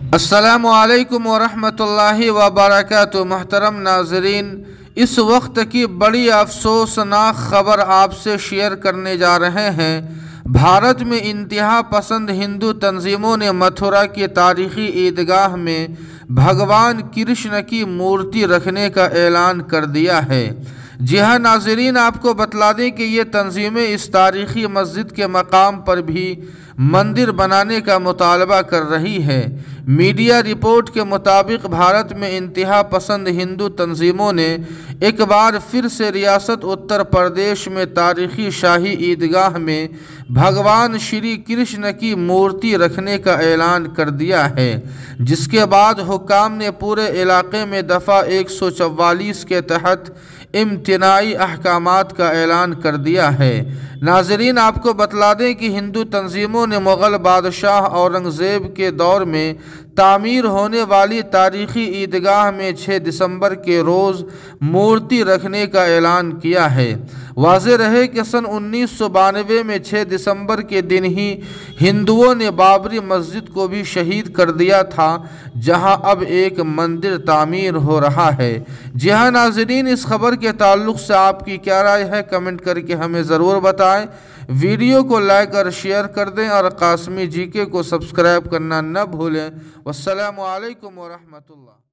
अस्सलामुअलैकुम वरहमतुल्लाहि वबरकातुहू। मुहतरम नाज़रीन, इस वक्त की बड़ी अफसोसनाक खबर आपसे शेयर करने जा रहे हैं। भारत में इंतहा पसंद हिंदू तंजीमों ने मथुरा की तारीखी ईदगाह में भगवान कृष्ण की मूर्ति रखने का ऐलान कर दिया है। जी हाँ नाज़रीन, आपको बतला दें कि ये तंजीमें इस तारीखी मस्जिद के मकाम पर भी मंदिर बनाने का मुतालबा कर रही है। मीडिया रिपोर्ट के मुताबिक भारत में इंतहा पसंद हिंदू तंजीमों ने एक बार फिर से रियासत उत्तर प्रदेश में तारीखी शाही ईदगाह में भगवान श्री कृष्ण की मूर्ति रखने का ऐलान कर दिया है, जिसके बाद हुक्काम ने पूरे इलाके में दफ़ा 144 के तहत इम्तिनाई अहकामात का ऐलान कर दिया है। नाज़रीन, आपको बतला दें कि हिंदू तंजीमों ने मुग़ल बादशाह औरंगज़ेब के दौर में तामीर होने वाली तारीखी ईदगाह में 6 दिसंबर के रोज़ मूर्ति रखने का ऐलान किया है। वाज़ेह रहे कि सन 1992 में 6 दिसंबर के दिन ही हिंदुओं ने बाबरी मस्जिद को भी शहीद कर दिया था, जहां अब एक मंदिर तामीर हो रहा है। जी हाँ नाज़रीन, इस खबर के ताल्लुक़ से आपकी क्या राय है, कमेंट करके हमें ज़रूर बताएं। वीडियो को लाइक और शेयर कर दें और कासमी जीके को सब्सक्राइब करना न भूलें। वस्सलामु अलैकुम वरहमतुल्लाह।